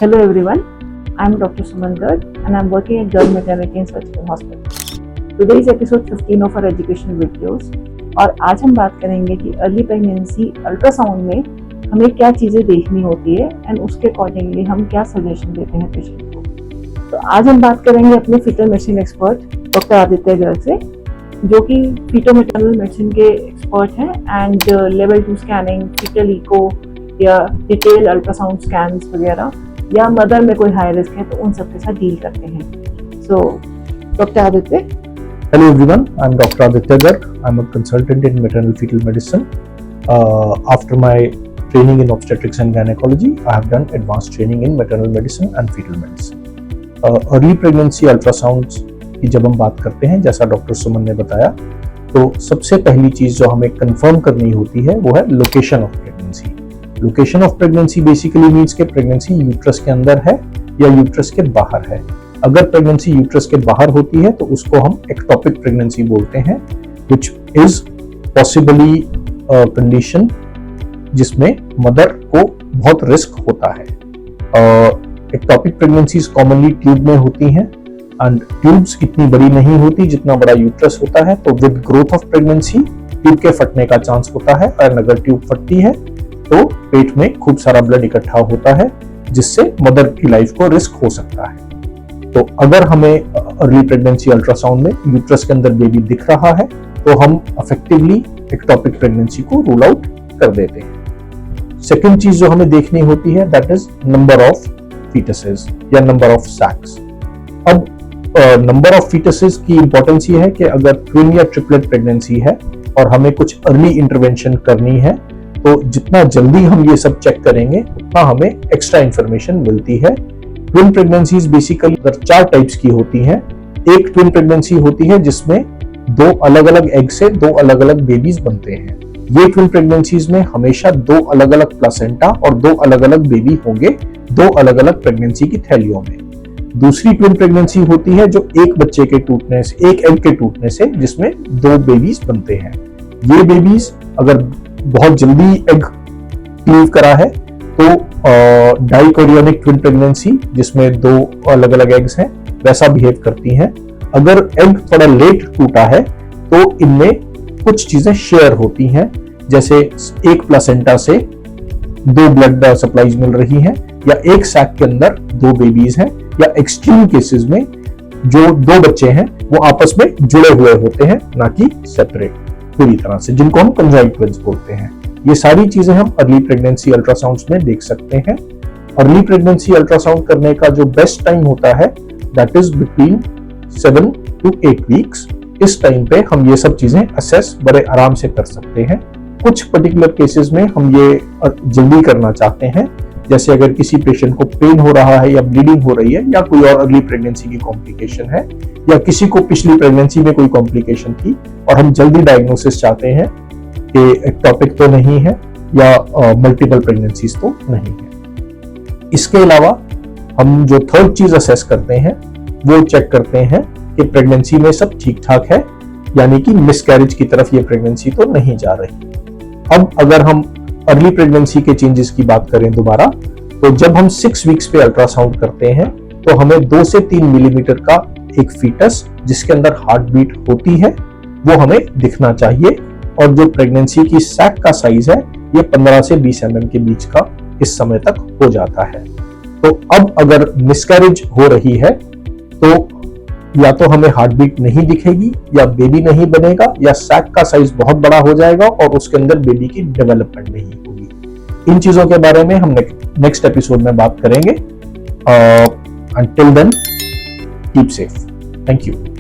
Hello everyone, I am Dr. Suman Garg and I am working at Girl Maternity and Surgical Hospital. Today is episode 15 of our educational videos और आज हम बात करेंगे कि early pregnancy ultrasound में हमें क्या चीज़ें देखनी होती है एंड उसके अकॉर्डिंगली हम क्या सजेशन देते हैं पेशेंट को। तो आज हम बात करेंगे अपने fetal medicine expert doctor Aditya Garg से, जो कि फीटो मैटरनल मेडिसिन के एक्सपर्ट हैं and level 2 scanning, fetal echo या डिटेल अल्ट्रासाउंड स्कैन्स वगैरह या मदर में कोई हाई रिस्क है तो उन सब के साथ डील करते हैं। So doctor Aditya. Hello everyone, I'm Dr. Aditya Garg. I'm a consultant in maternal fetal medicine. After my training in obstetrics and gynecology, I have done advanced training in maternal medicine and fetal medicine. Early pregnancy ultrasounds की जब हम बात करते हैं, जैसा doctor सुमन ने बताया, तो सबसे पहली चीज़ जो हमें कंफर्म करनी होती है वो है location of pregnancy. Location of pregnancy basically means कि प्रेगनेंसी यूट्रस के अंदर है या यूट्रस के बाहर है। अगर प्रेगनेंसी यूट्रस के बाहर होती है तो उसको हम एक्टोपिक प्रेगनेंसी बोलते हैं, which is possibly कंडीशन जिसमें मदर को बहुत रिस्क होता है। एक्टोपिक प्रेगनेंसीज कॉमनली ट्यूब में होती हैं एंड ट्यूब्स इतनी बड़ी नहीं होती जितना बड़ा यूट्रस होता है, तो with growth of pregnancy tube के फटने का चांस होता है और अगर ट्यूब फटती है तो पेट में खूब सारा ब्लड इकट्ठा होता है जिससे मदर की लाइफ को रिस्क हो सकता है। तो अगर हमें अर्ली प्रेगनेंसी अल्ट्रासाउंड में यूट्रस के अंदर बेबी दिख रहा है तो हम इफेक्टिवली एक्टोपिक प्रेगनेंसी को रूल आउट कर देते हैं। सेकेंड चीज जो हमें देखनी होती है दैट इज नंबर ऑफ फीटसेस या नंबर ऑफ सैक्स। अब नंबर ऑफ फीटसेस की इंपॉर्टेंस ये है कि अगर ट्विन या ट्रिपलेट प्रेगनेंसी है और हमें कुछ अर्ली इंटरवेंशन करनी है तो जितना जल्दी हम ये सब चेक करेंगे उतना हमें एक्स्ट्रा इंफॉर्मेशन मिलती है। ट्विन प्रेगनेंसीज बेसिकली 4 टाइप्स की होती हैं। एक ट्विन प्रेगनेंसी होती है जिसमें 2 अलग अलग एग से 2 अलग अलग बेबीज बनते हैं। ये ट्विन प्रेगनेंसीज में हमेशा 2 अलग अलग प्लासेंटा और 2 अलग अलग बेबी होंगे 2 अलग अलग प्रेगनेंसी की थैलियों में। दूसरी ट्विन प्रेगनेंसी होती है जो एक बच्चे के टूटने से, एक एग के टूटने से, जिसमें 2 बेबीज बनते हैं। ये बेबीज अगर बहुत जल्दी एग क्लीव करा है तो डाइकोरियोनिक ट्विन प्रेगनेंसी जिसमें 2 अलग अलग एग्स हैं वैसा बिहेव करती हैं। अगर एग थोड़ा लेट टूटा है तो इनमें कुछ चीजें शेयर होती हैं, जैसे एक प्लासेंटा से 2 ब्लड सप्लाईज मिल रही हैं या एक सैक के अंदर 2 बेबीज हैं, या एक्सट्रीम केसेस में जो 2 बच्चे हैं वो आपस में जुड़े हुए होते हैं ना कि सेपरेट पूरी तरह से, जिनको हम कंजॉइंट ट्विन्स बोलते हैं। ये सारी चीजें हम अर्ली प्रेगनेंसी अल्ट्रासाउंड्स में देख सकते हैं। अर्ली प्रेगनेंसी अल्ट्रासाउंड करने का जो बेस्ट टाइम होता है that is between 7 to 8 weeks. इस टाइम पे हम ये सब चीजें असेस बड़े आराम से कर सकते हैं। कुछ पर्टिकुलर केसेस में हम ये जल्दी करना चाहते हैं, जैसे अगर किसी पेशेंट को पेन हो रहा है या ब्लीडिंग हो रही है या कोई और अर्ली प्रेगनेंसी की कॉम्प्लिकेशन है या किसी को पिछली प्रेगनेंसी में कोई कॉम्प्लिकेशन थी और हम जल्दी डायग्नोसिस चाहते हैं कि एक्टोपिक तो नहीं है या मल्टीपल प्रेगनेंसीज तो नहीं है। इसके अलावा हम जो थर्ड चीज असेस करते हैं वो चेक करते हैं कि प्रेगनेंसी में सब ठीक ठाक है, यानी कि मिसकैरेज की तरफ ये प्रेगनेंसी तो नहीं जा रही। अब अगर हम अर्ली प्रेगनेंसी के चेंजेस की बात करें दोबारा, तो जब हम 6 वीक्स पे अल्ट्रासाउंड करते हैं तो हमें 2 से 3 मिलीमीटर का एक फीटस जिसके अंदर हार्ट बीट होती है वो हमें दिखना चाहिए, और जो प्रेगनेंसी की सैक का साइज है ये 15 से 20 mm के बीच का इस समय तक हो जाता है। तो अब अगर मिसकैरेज हो रही है तो या तो हमें हार्ट बीट नहीं दिखेगी या बेबी नहीं बनेगा या सैक का साइज बहुत बड़ा हो जाएगा और उसके अंदर बेबी की डेवलपमेंट नहीं होगी। इन चीजों के बारे में हम नेक्स्ट एपिसोड में बात करेंगे। Until then, keep safe. Thank you.